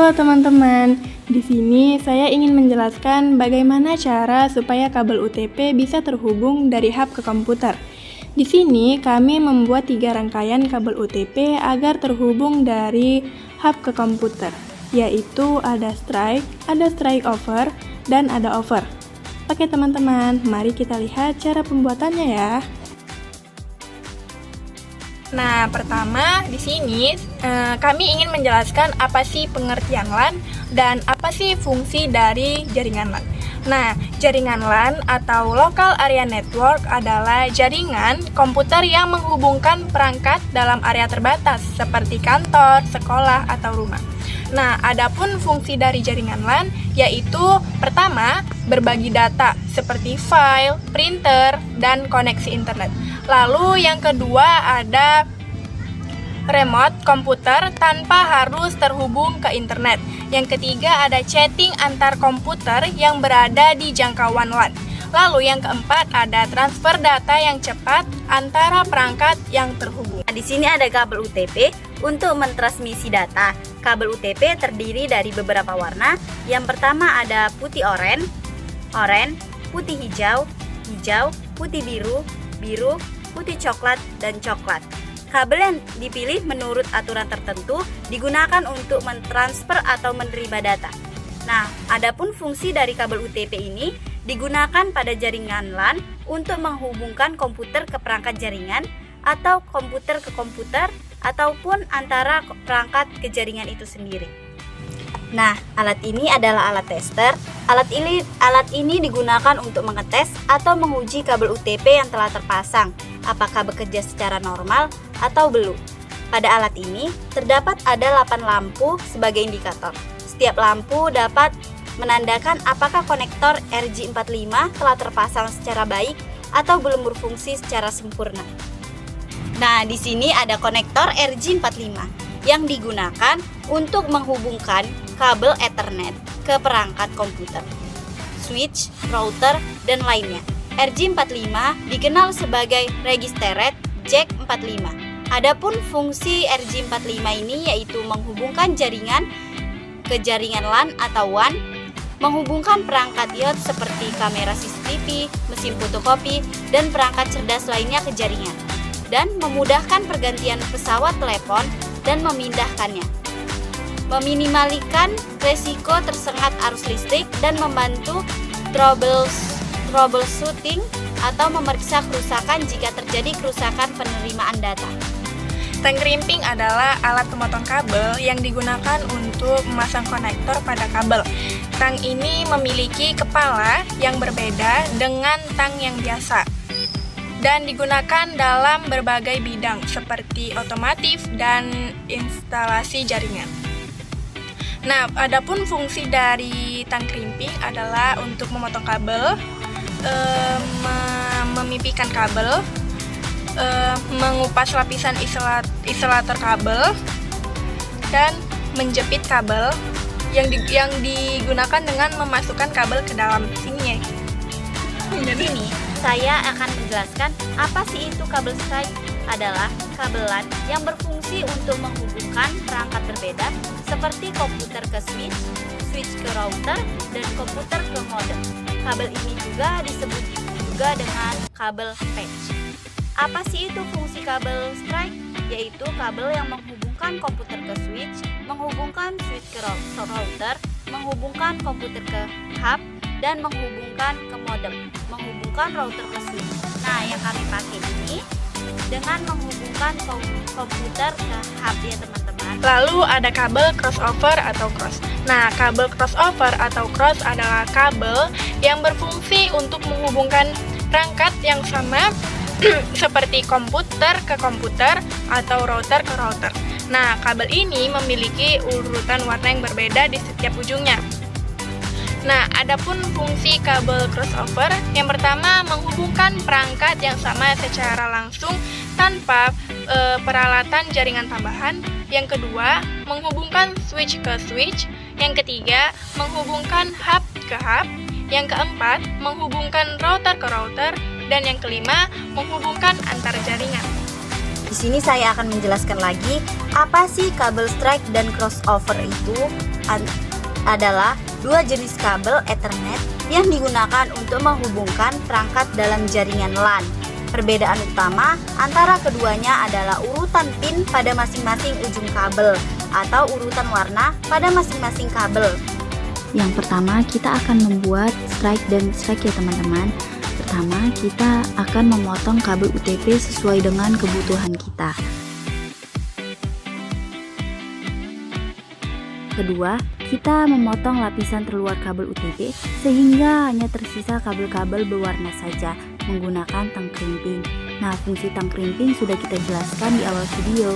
Halo teman-teman, di sini saya ingin menjelaskan bagaimana cara supaya kabel UTP bisa terhubung dari hub ke komputer. Di sini kami membuat 3 rangkaian kabel UTP agar terhubung dari hub ke komputer, yaitu ada strike over, dan ada over. Oke teman-teman, mari kita lihat cara pembuatannya ya. Nah, pertama di sini kami ingin menjelaskan apa sih pengertian LAN dan apa sih fungsi dari jaringan LAN. Nah, jaringan LAN atau Local Area Network adalah jaringan komputer yang menghubungkan perangkat dalam area terbatas seperti kantor, sekolah, atau rumah. Nah, adapun fungsi dari jaringan LAN yaitu pertama, berbagi data seperti file, printer, dan koneksi internet. Lalu yang kedua ada remote komputer tanpa harus terhubung ke internet. Yang ketiga ada chatting antar komputer yang berada di jangkauan LAN. Lalu yang keempat ada transfer data yang cepat antara perangkat yang terhubung. Di sini ada kabel UTP untuk mentransmisi data. Kabel UTP terdiri dari beberapa warna. Yang pertama ada putih oranye, putih hijau, putih biru, putih coklat, dan coklat. Kabel yang dipilih menurut aturan tertentu digunakan untuk mentransfer atau menerima data. Nah, adapun fungsi dari kabel UTP ini digunakan pada jaringan LAN untuk menghubungkan komputer ke perangkat jaringan atau komputer ke komputer ataupun antara perangkat ke jaringan itu sendiri. Nah, alat ini adalah alat tester. Alat ini digunakan untuk mengetes atau menguji kabel UTP yang telah terpasang, apakah bekerja secara normal atau belum. Pada alat ini terdapat ada 8 lampu sebagai indikator. Setiap lampu dapat menandakan apakah konektor RJ45 telah terpasang secara baik atau belum berfungsi secara sempurna. Nah, di sini ada konektor RJ45 yang digunakan untuk menghubungkan kabel Ethernet ke perangkat komputer, switch, router, dan lainnya. RJ45 dikenal sebagai Registered Jack 45. Adapun fungsi RJ45 ini yaitu menghubungkan jaringan ke jaringan LAN atau WAN, menghubungkan perangkat IoT seperti kamera CCTV, mesin fotokopi, dan perangkat cerdas lainnya ke jaringan, dan memudahkan pergantian pesawat telepon dan memindahkannya, meminimaliskan resiko tersengat arus listrik, dan membantu troubleshooting atau memeriksa kerusakan jika terjadi kerusakan penerimaan data. Tang crimping adalah alat pemotong kabel yang digunakan untuk memasang konektor pada kabel. Tang ini memiliki kepala yang berbeda dengan tang yang biasa dan digunakan dalam berbagai bidang seperti otomotif dan instalasi jaringan. Nah, adapun fungsi dari tang crimping adalah untuk memotong kabel, memipihkan kabel, mengupas lapisan isolator kabel, dan menjepit kabel yang digunakan dengan memasukkan kabel ke dalam sini. Di sini saya akan menjelaskan apa sih itu kabel strike. Adalah kabel LAN yang berfungsi untuk menghubungkan perangkat berbeda seperti komputer ke switch, switch ke router, dan komputer ke modem. Kabel ini juga disebut juga dengan kabel patch. Apa sih itu fungsi kabel strike? Yaitu kabel yang menghubungkan komputer ke switch, menghubungkan switch ke router, menghubungkan komputer ke hub, dan menghubungkan ke modem, menghubungkan router ke switch. Nah, yang kami pakai ini dengan menghubungkan komputer ke hub ya teman-teman. Lalu ada kabel crossover atau cross. Nah, kabel crossover atau cross adalah kabel yang berfungsi untuk menghubungkan perangkat yang sama seperti komputer ke komputer atau router ke router. Nah, kabel ini memiliki urutan warna yang berbeda di setiap ujungnya. Nah, adapun fungsi kabel crossover, yang pertama menghubungkan perangkat yang sama secara langsung tanpa peralatan jaringan tambahan. Yang kedua, menghubungkan switch ke switch. Yang ketiga, menghubungkan hub ke hub. Yang keempat, menghubungkan router ke router. Dan yang kelima, menghubungkan antar jaringan. Di sini saya akan menjelaskan lagi apa sih kabel strike dan crossover itu. adalah dua jenis kabel Ethernet yang digunakan untuk menghubungkan perangkat dalam jaringan LAN. Perbedaan utama antara keduanya adalah urutan pin pada masing-masing ujung kabel atau urutan warna pada masing-masing kabel. Yang pertama, kita akan membuat strike dan strike ya teman-teman. Pertama, kita akan memotong kabel UTP sesuai dengan kebutuhan kita. Kedua, kita memotong lapisan terluar kabel UTP sehingga hanya tersisa kabel-kabel berwarna saja menggunakan tang crimping. Nah, fungsi tang crimping sudah kita jelaskan di awal video.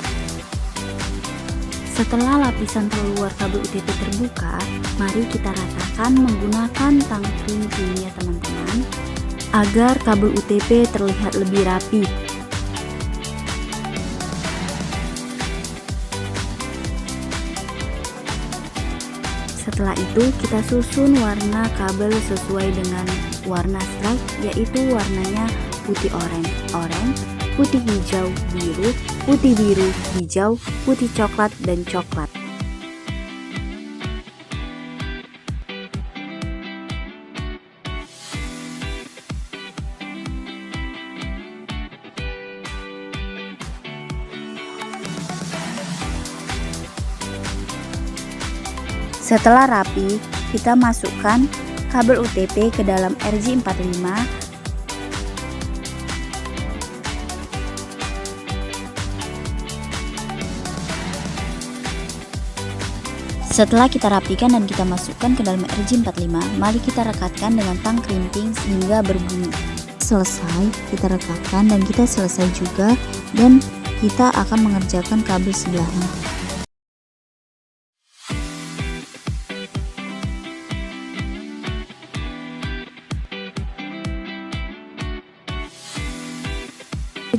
Setelah lapisan terluar kabel UTP terbuka, mari kita ratakan menggunakan tang crimping ya teman-teman, agar kabel UTP terlihat lebih rapi. Setelah itu kita susun warna kabel sesuai dengan warna strike, yaitu warnanya putih oranye, putih hijau biru, putih biru hijau, putih coklat dan coklat. Setelah rapi, kita masukkan kabel UTP ke dalam RJ45. Setelah kita rapikan dan kita masukkan ke dalam RJ45, mari kita rekatkan dengan tang crimping sehingga berbunyi. Selesai, kita rekatkan dan kita selesai juga, dan kita akan mengerjakan kabel sebelahnya.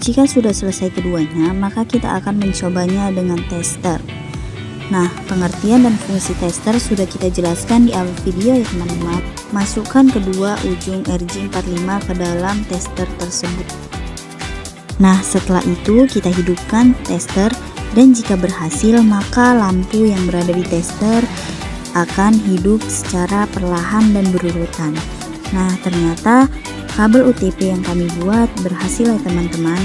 Jika sudah selesai keduanya, maka kita akan mencobanya dengan tester. Nah, pengertian dan fungsi tester sudah kita jelaskan di awal video ya teman-teman. Masukkan kedua ujung RJ45 ke dalam tester tersebut. Nah, setelah itu kita hidupkan tester, dan jika berhasil maka lampu yang berada di tester akan hidup secara perlahan dan berurutan. Nah, ternyata kabel UTP yang kami buat berhasil ya teman-teman.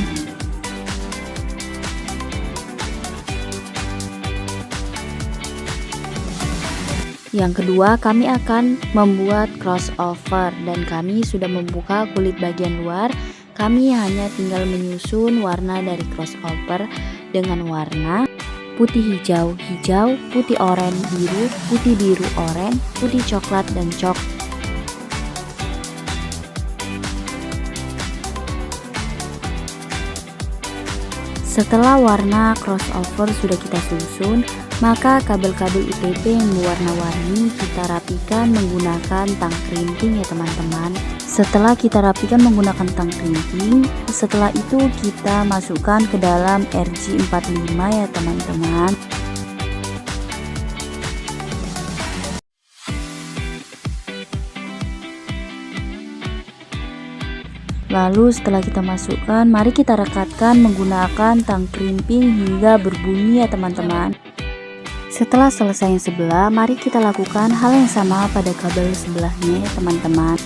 Yang kedua, kami akan membuat crossover, dan kami sudah membuka kulit bagian luar. Kami hanya tinggal menyusun warna dari crossover dengan warna putih hijau, putih oranye biru, putih biru oranye, putih coklat dan coklat. Setelah warna crossover sudah kita susun, maka kabel-kabel UTP yang berwarna-warni kita rapikan menggunakan tang crimping ya teman-teman. Setelah kita rapikan menggunakan tang crimping, setelah itu kita masukkan ke dalam RJ45 ya teman-teman. Lalu setelah kita masukkan, mari kita rekatkan menggunakan tang crimping hingga berbunyi ya teman-teman. Setelah selesai yang sebelah, mari kita lakukan hal yang sama pada kabel sebelahnya ya teman-teman.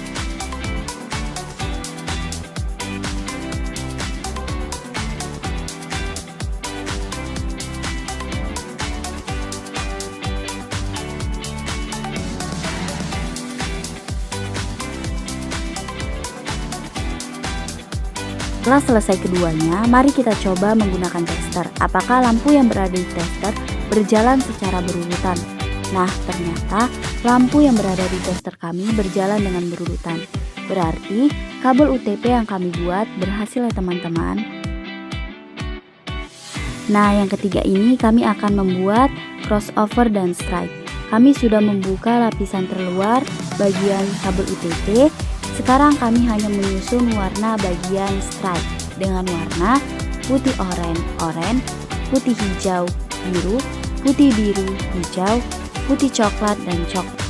Setelah selesai keduanya, mari kita coba menggunakan tester. Apakah lampu yang berada di tester berjalan secara berurutan? Nah, ternyata lampu yang berada di tester kami berjalan dengan berurutan. Berarti kabel UTP yang kami buat berhasil ya teman-teman. Nah, yang ketiga ini kami akan membuat crossover dan strike. Kami sudah membuka lapisan terluar bagian kabel UTP. Sekarang kami hanya menyusun warna bagian strike dengan warna putih oranye, putih hijau biru, putih biru hijau, putih coklat dan coklat.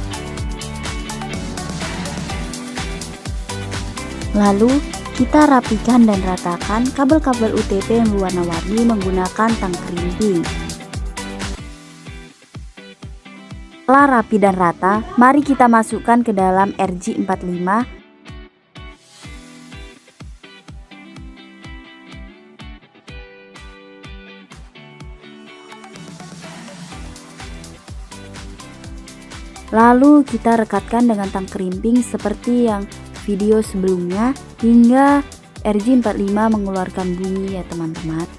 Lalu kita rapikan dan ratakan kabel-kabel UTP yang berwarna-warni menggunakan tang crimping. Setelah rapi dan rata, mari kita masukkan ke dalam RJ45. Lalu kita rekatkan dengan tang kerimping seperti yang video sebelumnya hingga RJ45 mengeluarkan bunyi ya teman-teman.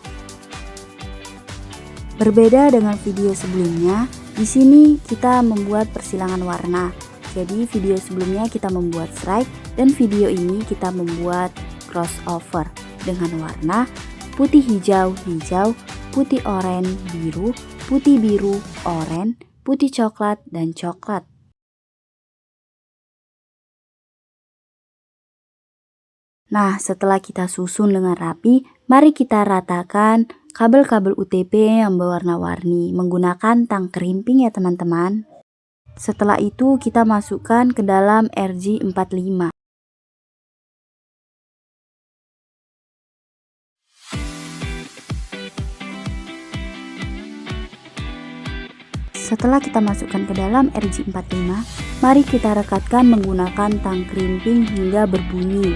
Berbeda dengan video sebelumnya, di sini kita membuat persilangan warna. Jadi video sebelumnya kita membuat strike dan video ini kita membuat crossover dengan warna putih hijau hijau, putih oranye biru, putih biru oranye, putih coklat dan coklat. Nah, setelah kita susun dengan rapi, mari kita ratakan kabel-kabel UTP yang berwarna-warni menggunakan tang kerimping ya teman-teman. Setelah itu kita masukkan ke dalam RJ45. Setelah kita masukkan ke dalam RJ45, mari kita rekatkan menggunakan tang kerimping hingga berbunyi.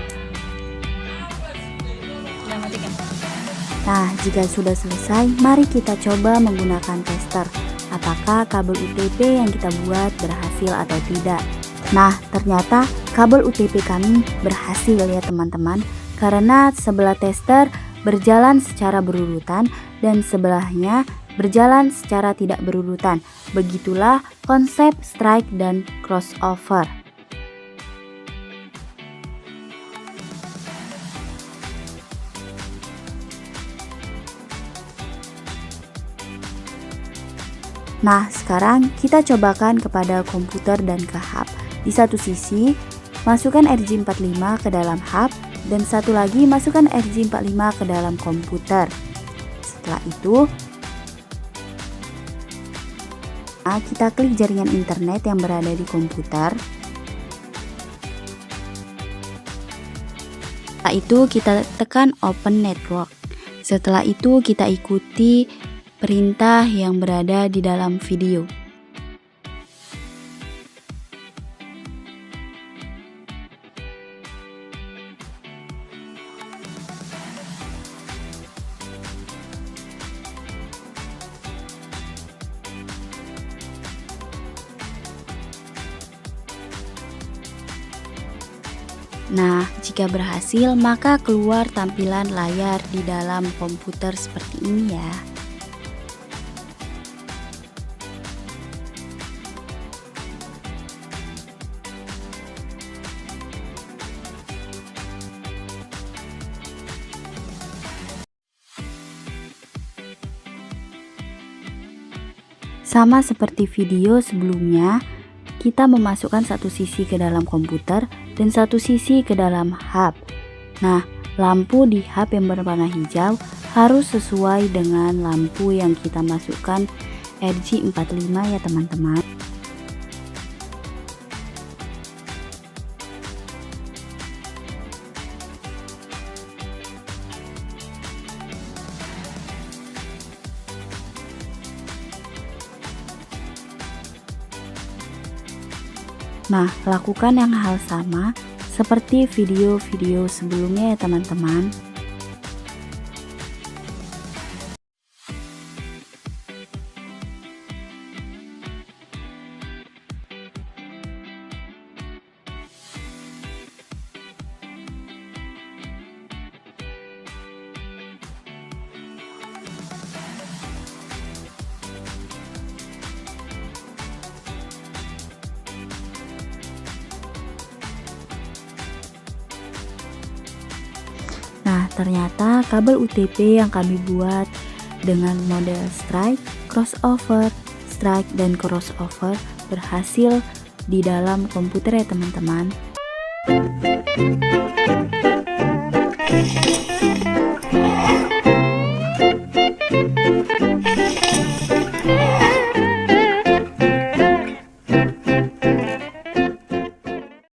Nah, jika sudah selesai, mari kita coba menggunakan tester. Apakah kabel UTP yang kita buat berhasil atau tidak? Nah, ternyata kabel UTP kami berhasil ya teman-teman, karena sebelah tester berjalan secara berurutan dan sebelahnya berjalan secara tidak berurutan. Begitulah konsep strike dan crossover. Nah, sekarang kita cobakan kepada komputer dan ke hub. Di satu sisi, masukkan RJ45 ke dalam hub, dan satu lagi masukkan RJ45 ke dalam komputer. Setelah itu, kita klik jaringan internet yang berada di komputer. Setelah itu, kita tekan Open Network. Setelah itu, kita ikuti perintah yang berada di dalam video. Nah, jika berhasil, maka keluar tampilan layar di dalam komputer seperti ini ya. Sama seperti video sebelumnya, kita memasukkan satu sisi ke dalam komputer dan satu sisi ke dalam hub. Nah, lampu di hub yang berwarna hijau harus sesuai dengan lampu yang kita masukkan RJ45 ya teman-teman. Nah, lakukan yang hal sama seperti video-video sebelumnya ya teman-teman. Nah, ternyata kabel UTP yang kami buat dengan model strike, crossover, strike, dan crossover berhasil di dalam komputer ya teman-teman.